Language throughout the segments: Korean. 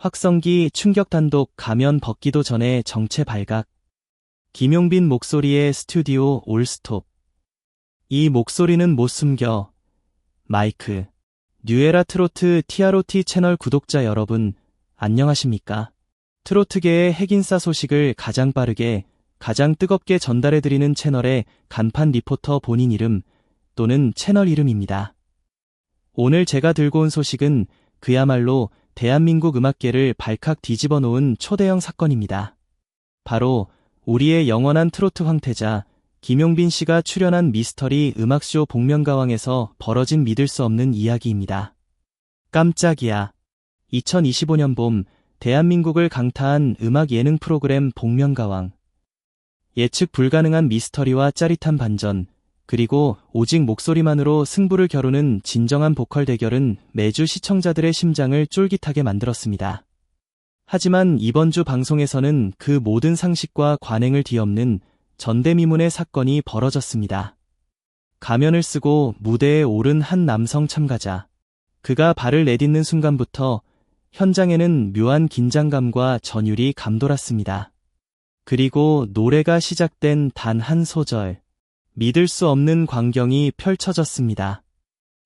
확성기 충격 단독 가면 벗기도 전에 정체 발각. 김용빈 목소리의 스튜디오 올스톱. 이 목소리는 못 숨겨. 마이크. 뉴에라 트로트 TROT 채널 구독자 여러분, 안녕하십니까? 트로트계의 핵인싸 소식을 가장 빠르게, 가장 뜨겁게 전달해드리는 채널의 간판 리포터 본인 이름 또는 채널 이름입니다. 오늘 제가 들고 온 소식은 그야말로 대한민국 음악계를 발칵 뒤집어 놓은 초대형 사건입니다. 바로 우리의 영원한 트로트 황태자 김용빈 씨가 출연한 미스터리 음악쇼 복면가왕에서 벌어진 믿을 수 없는 이야기입니다. 깜짝이야. 2025년 봄 대한민국을 강타한 음악 예능 프로그램 복면가왕. 예측 불가능한 미스터리와 짜릿한 반전, 그리고 오직 목소리만으로 승부를 겨루는 진정한 보컬 대결은 매주 시청자들의 심장을 쫄깃하게 만들었습니다. 하지만 이번 주 방송에서는 그 모든 상식과 관행을 뒤엎는 전대미문의 사건이 벌어졌습니다. 가면을 쓰고 무대에 오른 한 남성 참가자. 그가 발을 내딛는 순간부터 현장에는 묘한 긴장감과 전율이 감돌았습니다. 그리고 노래가 시작된 단 한 소절. 믿을 수 없는 광경이 펼쳐졌습니다.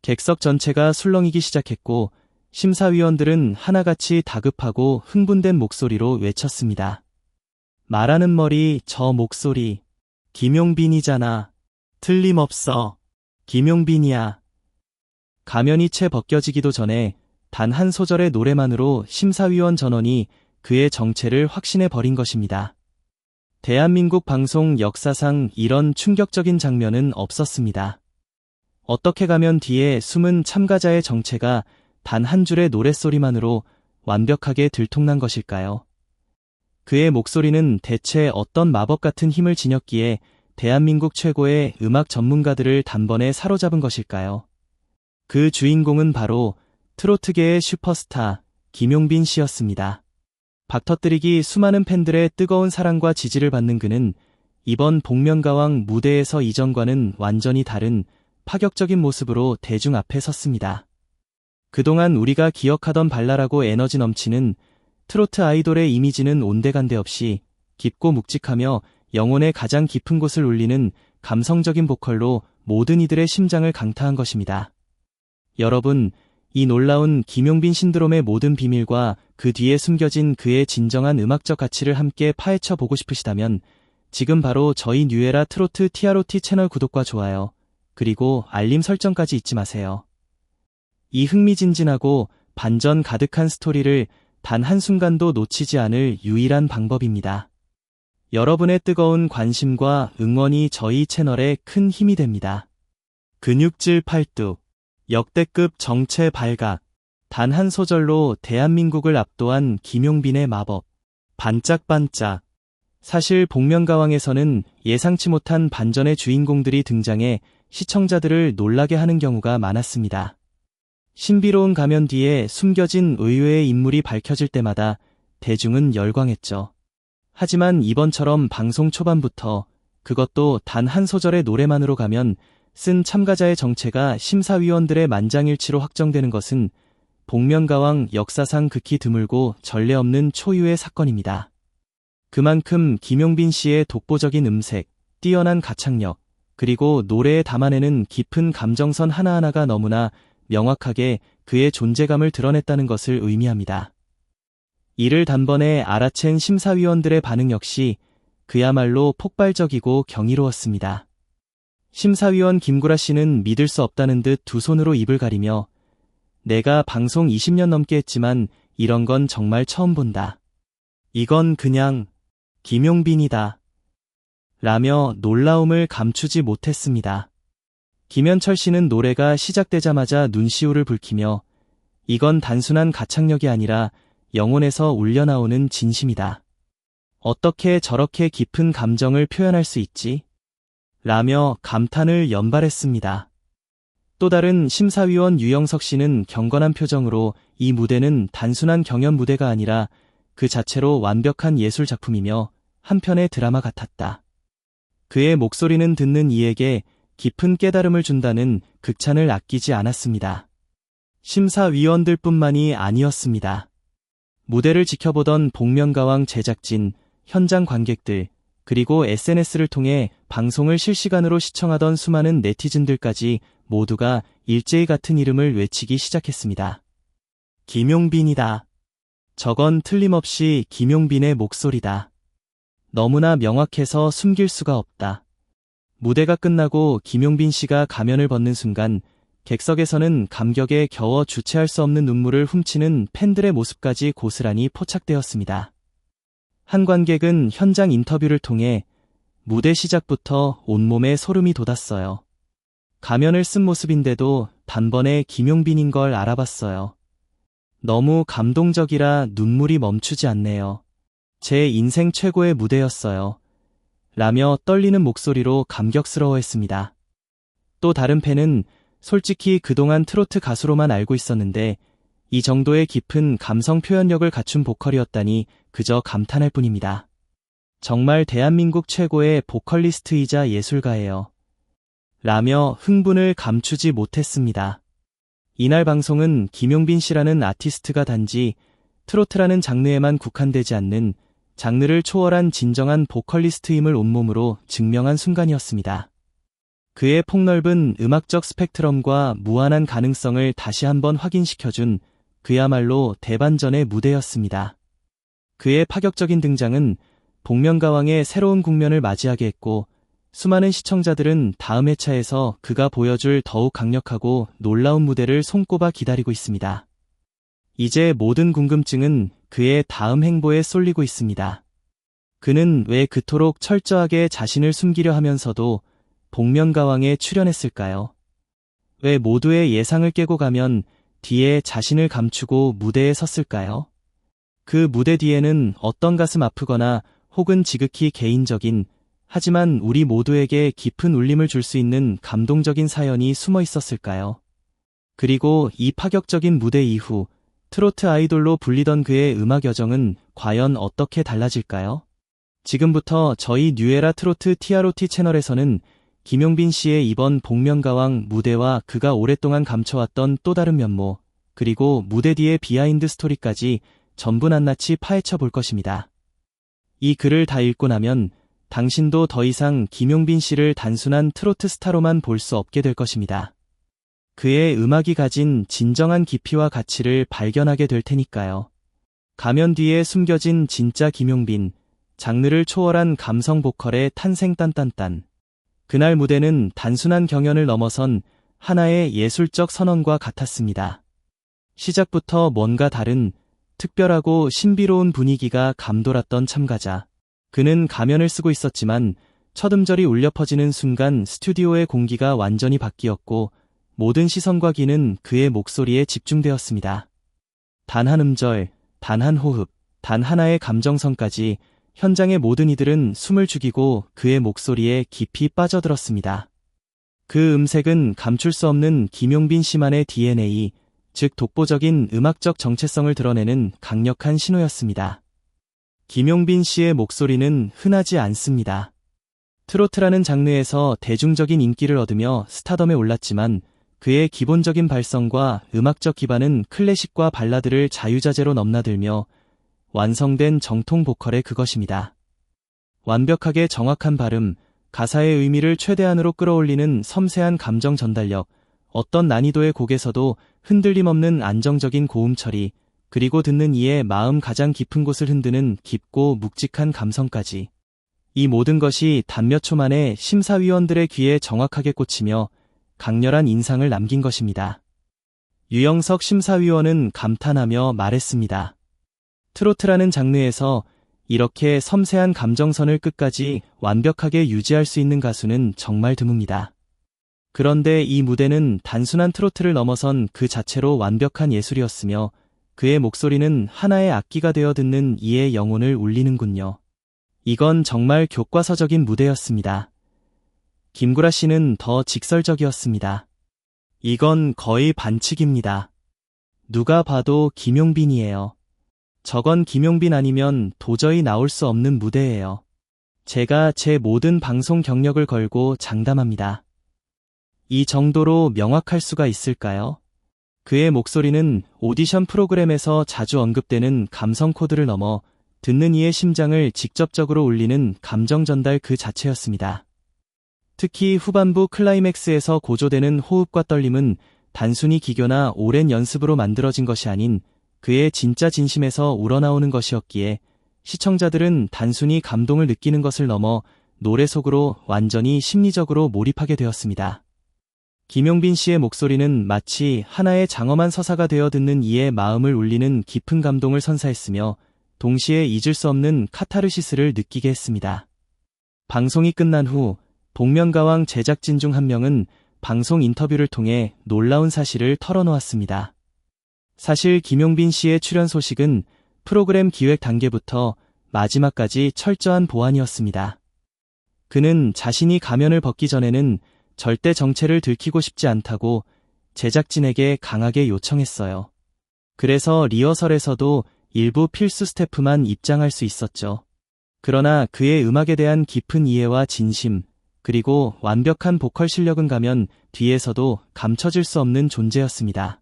객석 전체가 술렁이기 시작했고 심사위원들은 하나같이 다급하고 흥분된 목소리로 외쳤습니다. 말하는 머리, 저 목소리. 김용빈이잖아. 틀림없어. 김용빈이야. 가면이 채 벗겨지기도 전에 단 한 소절의 노래만으로 심사위원 전원이 그의 정체를 확신해 버린 것입니다. 대한민국 방송 역사상 이런 충격적인 장면은 없었습니다. 어떻게 가면 뒤에 숨은 참가자의 정체가 단 한 줄의 노랫소리만으로 완벽하게 들통난 것일까요? 그의 목소리는 대체 어떤 마법 같은 힘을 지녔기에 대한민국 최고의 음악 전문가들을 단번에 사로잡은 것일까요? 그 주인공은 바로 트로트계의 슈퍼스타 김용빈 씨였습니다. 박터뜨리기 수많은 팬들의 뜨거운 사랑과 지지를 받는 그는 이번 복면가왕 무대에서 이전과는 완전히 다른 파격적인 모습으로 대중 앞에 섰습니다. 그동안 우리가 기억하던 발랄하고 에너지 넘치는 트로트 아이돌의 이미지는 온데간데 없이 깊고 묵직하며 영혼의 가장 깊은 곳을 울리는 감성적인 보컬로 모든 이들의 심장을 강타한 것입니다. 여러분, 이 놀라운 김용빈 신드롬의 모든 비밀과 그 뒤에 숨겨진 그의 진정한 음악적 가치를 함께 파헤쳐 보고 싶으시다면 지금 바로 저희 뉴에라 트로트 TROT 채널 구독과 좋아요, 그리고 알림 설정까지 잊지 마세요. 이 흥미진진하고 반전 가득한 스토리를 단 한순간도 놓치지 않을 유일한 방법입니다. 여러분의 뜨거운 관심과 응원이 저희 채널에 큰 힘이 됩니다. 근육질 팔뚝. 역대급 정체 발각. 단 한 소절로 대한민국을 압도한 김용빈의 마법. 반짝반짝. 사실 복면가왕에서는 예상치 못한 반전의 주인공들이 등장해 시청자들을 놀라게 하는 경우가 많았습니다. 신비로운 가면 뒤에 숨겨진 의외의 인물이 밝혀질 때마다 대중은 열광했죠. 하지만 이번처럼 방송 초반부터, 그것도 단 한 소절의 노래만으로 가면 쓴 참가자의 정체가 심사위원들의 만장일치로 확정되는 것은 복면가왕 역사상 극히 드물고 전례 없는 초유의 사건입니다. 그만큼 김용빈 씨의 독보적인 음색, 뛰어난 가창력, 그리고 노래에 담아내는 깊은 감정선 하나하나가 너무나 명확하게 그의 존재감을 드러냈다는 것을 의미합니다. 이를 단번에 알아챈 심사위원들의 반응 역시 그야말로 폭발적이고 경이로웠습니다. 심사위원 김구라 씨는 믿을 수 없다는 듯 두 손으로 입을 가리며 내가 방송 20년 넘게 했지만 이런 건 정말 처음 본다. 이건 그냥 김용빈이다. 라며 놀라움을 감추지 못했습니다. 김현철 씨는 노래가 시작되자마자 눈시울을 붉히며 이건 단순한 가창력이 아니라 영혼에서 울려나오는 진심이다. 어떻게 저렇게 깊은 감정을 표현할 수 있지? 라며 감탄을 연발했습니다. 또 다른 심사위원 유영석 씨는 경건한 표정으로 이 무대는 단순한 경연 무대가 아니라 그 자체로 완벽한 예술 작품이며 한편의 드라마 같았다. 그의 목소리는 듣는 이에게 깊은 깨달음을 준다는 극찬을 아끼지 않았습니다. 심사위원들뿐만이 아니었습니다. 무대를 지켜보던 복면가왕 제작진, 현장 관객들, 그리고 SNS를 통해 방송을 실시간으로 시청하던 수많은 네티즌들까지 모두가 일제히 같은 이름을 외치기 시작했습니다. 김용빈이다. 저건 틀림없이 김용빈의 목소리다. 너무나 명확해서 숨길 수가 없다. 무대가 끝나고 김용빈 씨가 가면을 벗는 순간 객석에서는 감격에 겨워 주체할 수 없는 눈물을 훔치는 팬들의 모습까지 고스란히 포착되었습니다. 한 관객은 현장 인터뷰를 통해 무대 시작부터 온몸에 소름이 돋았어요. 가면을 쓴 모습인데도 단번에 김용빈인 걸 알아봤어요. 너무 감동적이라 눈물이 멈추지 않네요. 제 인생 최고의 무대였어요. 라며 떨리는 목소리로 감격스러워했습니다. 또 다른 팬은 솔직히 그동안 트로트 가수로만 알고 있었는데 이 정도의 깊은 감성 표현력을 갖춘 보컬이었다니 그저 감탄할 뿐입니다. 정말 대한민국 최고의 보컬리스트이자 예술가예요. 라며 흥분을 감추지 못했습니다. 이날 방송은 김용빈 씨라는 아티스트가 단지 트로트라는 장르에만 국한되지 않는 장르를 초월한 진정한 보컬리스트임을 온몸으로 증명한 순간이었습니다. 그의 폭넓은 음악적 스펙트럼과 무한한 가능성을 다시 한번 확인시켜준 그야말로 대반전의 무대였습니다. 그의 파격적인 등장은 복면가왕의 새로운 국면을 맞이하게 했고 수많은 시청자들은 다음 회차에서 그가 보여줄 더욱 강력하고 놀라운 무대를 손꼽아 기다리고 있습니다. 이제 모든 궁금증은 그의 다음 행보에 쏠리고 있습니다. 그는 왜 그토록 철저하게 자신을 숨기려 하면서도 복면가왕에 출연했을까요? 왜 모두의 예상을 깨고 가면 뒤에 자신을 감추고 무대에 섰을까요? 그 무대 뒤에는 어떤 가슴 아프거나 혹은 지극히 개인적인 하지만 우리 모두에게 깊은 울림을 줄 수 있는 감동적인 사연이 숨어 있었을까요? 그리고 이 파격적인 무대 이후 트로트 아이돌로 불리던 그의 음악 여정은 과연 어떻게 달라질까요? 지금부터 저희 뉴에라 트로트 TROT 채널에서는 김용빈 씨의 이번 복면가왕 무대와 그가 오랫동안 감춰왔던 또 다른 면모, 그리고 무대 뒤의 비하인드 스토리까지 전부 낱낱이 파헤쳐 볼 것입니다. 이 글을 다 읽고 나면 당신도 더 이상 김용빈 씨를 단순한 트로트 스타로만 볼 수 없게 될 것입니다. 그의 음악이 가진 진정한 깊이와 가치를 발견하게 될 테니까요. 가면 뒤에 숨겨진 진짜 김용빈, 장르를 초월한 감성 보컬의 탄생 딴딴딴. 그날 무대는 단순한 경연을 넘어선 하나의 예술적 선언과 같았습니다. 시작부터 뭔가 다른, 특별하고 신비로운 분위기가 감돌았던 참가자. 그는 가면을 쓰고 있었지만 첫 음절이 울려 퍼지는 순간 스튜디오의 공기가 완전히 바뀌었고 모든 시선과 귀는 그의 목소리에 집중되었습니다. 단 한 음절, 단 한 호흡, 단 하나의 감정선까지 현장의 모든 이들은 숨을 죽이고 그의 목소리에 깊이 빠져들었습니다. 그 음색은 감출 수 없는 김용빈 씨만의 DNA, 즉 독보적인 음악적 정체성을 드러내는 강력한 신호였습니다. 김용빈 씨의 목소리는 흔하지 않습니다. 트로트라는 장르에서 대중적인 인기를 얻으며 스타덤에 올랐지만 그의 기본적인 발성과 음악적 기반은 클래식과 발라드를 자유자재로 넘나들며 완성된 정통 보컬의 그것입니다. 완벽하게 정확한 발음, 가사의 의미를 최대한으로 끌어올리는 섬세한 감정 전달력, 어떤 난이도의 곡에서도 흔들림 없는 안정적인 고음 처리, 그리고 듣는 이의 마음 가장 깊은 곳을 흔드는 깊고 묵직한 감성까지. 이 모든 것이 단 몇 초 만에 심사위원들의 귀에 정확하게 꽂히며 강렬한 인상을 남긴 것입니다. 유영석 심사위원은 감탄하며 말했습니다. 트로트라는 장르에서 이렇게 섬세한 감정선을 끝까지 완벽하게 유지할 수 있는 가수는 정말 드뭅니다. 그런데 이 무대는 단순한 트로트를 넘어선 그 자체로 완벽한 예술이었으며 그의 목소리는 하나의 악기가 되어 듣는 이의 영혼을 울리는군요. 이건 정말 교과서적인 무대였습니다. 김구라 씨는 더 직설적이었습니다. 이건 거의 반칙입니다. 누가 봐도 김용빈이에요. 저건 김용빈 아니면 도저히 나올 수 없는 무대예요. 제가 제 모든 방송 경력을 걸고 장담합니다. 이 정도로 명확할 수가 있을까요? 그의 목소리는 오디션 프로그램에서 자주 언급되는 감성 코드를 넘어 듣는 이의 심장을 직접적으로 울리는 감정 전달 그 자체였습니다. 특히 후반부 클라이맥스에서 고조되는 호흡과 떨림은 단순히 기교나 오랜 연습으로 만들어진 것이 아닌 그의 진짜 진심에서 우러나오는 것이었기에 시청자들은 단순히 감동을 느끼는 것을 넘어 노래 속으로 완전히 심리적으로 몰입하게 되었습니다. 김용빈 씨의 목소리는 마치 하나의 장엄한 서사가 되어 듣는 이의 마음을 울리는 깊은 감동을 선사했으며 동시에 잊을 수 없는 카타르시스를 느끼게 했습니다. 방송이 끝난 후 복면가왕 제작진 중 한 명은 방송 인터뷰를 통해 놀라운 사실을 털어놓았습니다. 사실 김용빈 씨의 출연 소식은 프로그램 기획 단계부터 마지막까지 철저한 보안이었습니다. 그는 자신이 가면을 벗기 전에는 절대 정체를 들키고 싶지 않다고 제작진에게 강하게 요청했어요. 그래서 리허설에서도 일부 필수 스태프만 입장할 수 있었죠. 그러나 그의 음악에 대한 깊은 이해와 진심, 그리고 완벽한 보컬 실력은 가면 뒤에서도 감춰질 수 없는 존재였습니다.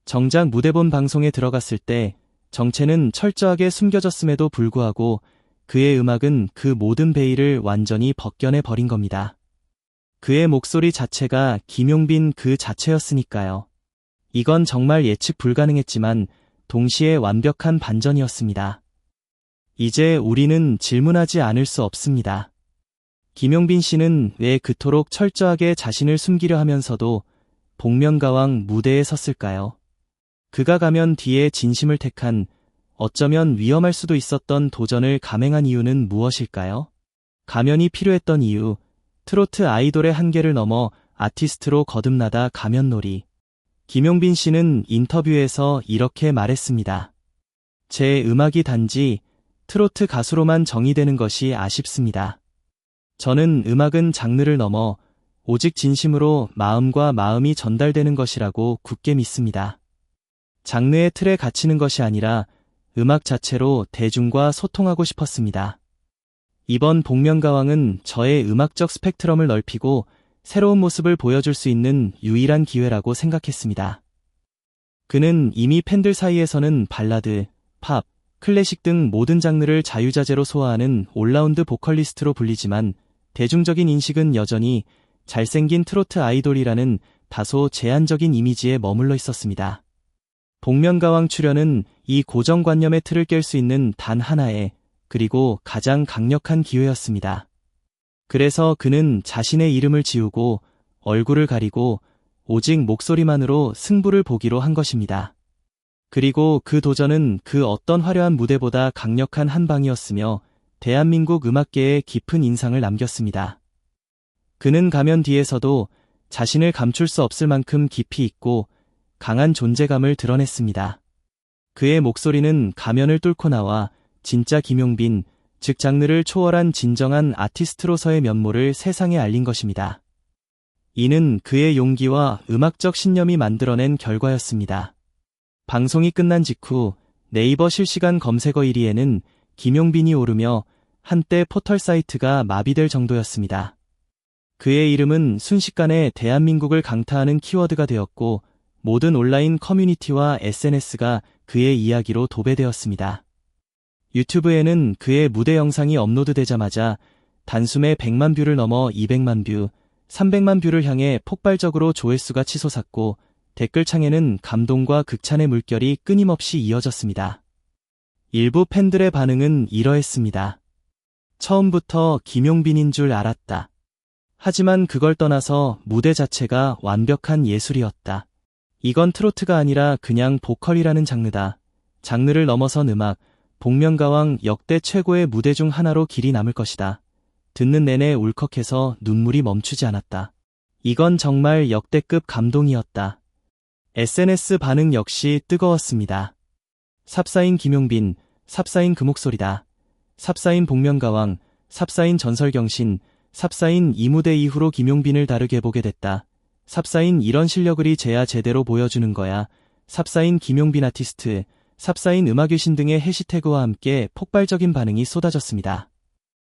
정작 무대본 방송에 들어갔을 때 정체는 철저하게 숨겨졌음에도 불구하고 그의 음악은 그 모든 베일을 완전히 벗겨내 버린 겁니다. 그의 목소리 자체가 김용빈 그 자체였으니까요. 이건 정말 예측 불가능했지만 동시에 완벽한 반전이었습니다. 이제 우리는 질문하지 않을 수 없습니다. 김용빈 씨는 왜 그토록 철저하게 자신을 숨기려 하면서도 복면가왕 무대에 섰을까요? 그가 가면 뒤에 진심을 택한, 어쩌면 위험할 수도 있었던 도전을 감행한 이유는 무엇일까요? 가면이 필요했던 이유, 트로트 아이돌의 한계를 넘어 아티스트로 거듭나다 가면놀이. 김용빈 씨는 인터뷰에서 이렇게 말했습니다. 제 음악이 단지 트로트 가수로만 정의되는 것이 아쉽습니다. 저는 음악은 장르를 넘어 오직 진심으로 마음과 마음이 전달되는 것이라고 굳게 믿습니다. 장르의 틀에 갇히는 것이 아니라 음악 자체로 대중과 소통하고 싶었습니다. 이번 복면가왕은 저의 음악적 스펙트럼을 넓히고 새로운 모습을 보여줄 수 있는 유일한 기회라고 생각했습니다. 그는 이미 팬들 사이에서는 발라드, 팝, 클래식 등 모든 장르를 자유자재로 소화하는 올라운드 보컬리스트로 불리지만 대중적인 인식은 여전히 잘생긴 트로트 아이돌이라는 다소 제한적인 이미지에 머물러 있었습니다. 복면가왕 출연은 이 고정관념의 틀을 깰 수 있는 단 하나의, 그리고 가장 강력한 기회였습니다. 그래서 그는 자신의 이름을 지우고 얼굴을 가리고 오직 목소리만으로 승부를 보기로 한 것입니다. 그리고 그 도전은 그 어떤 화려한 무대보다 강력한 한 방이었으며 대한민국 음악계에 깊은 인상을 남겼습니다. 그는 가면 뒤에서도 자신을 감출 수 없을 만큼 깊이 있고 강한 존재감을 드러냈습니다. 그의 목소리는 가면을 뚫고 나와 진짜 김용빈, 즉 장르를 초월한 진정한 아티스트로서의 면모를 세상에 알린 것입니다. 이는 그의 용기와 음악적 신념이 만들어낸 결과였습니다. 방송이 끝난 직후 네이버 실시간 검색어 1위에는 김용빈이 오르며 한때 포털 사이트가 마비될 정도였습니다. 그의 이름은 순식간에 대한민국을 강타하는 키워드가 되었고 모든 온라인 커뮤니티와 SNS가 그의 이야기로 도배되었습니다. 유튜브에는 그의 무대 영상이 업로드되자마자 단숨에 100만 뷰를 넘어 200만 뷰, 300만 뷰를 향해 폭발적으로 조회수가 치솟았고 댓글창에는 감동과 극찬의 물결이 끊임없이 이어졌습니다. 일부 팬들의 반응은 이러했습니다. 처음부터 김용빈인 줄 알았다. 하지만 그걸 떠나서 무대 자체가 완벽한 예술이었다. 이건 트로트가 아니라 그냥 보컬이라는 장르다. 장르를 넘어선 음악, 복면가왕 역대 최고의 무대 중 하나로 길이 남을 것이다. 듣는 내내 울컥해서 눈물이 멈추지 않았다. 이건 정말 역대급 감동이었다. SNS 반응 역시 뜨거웠습니다. 삽사인 김용빈, 삽사인 그 목소리다. 삽사인 복면가왕, 삽사인 전설경신, 삽사인 이 무대 이후로 김용빈을 다르게 보게 됐다. 삽사인 이런 실력을 이제야 제대로 보여주는 거야. 삽사인 김용빈 아티스트, 삽사인 음악유신 등의 해시태그와 함께 폭발적인 반응이 쏟아졌습니다.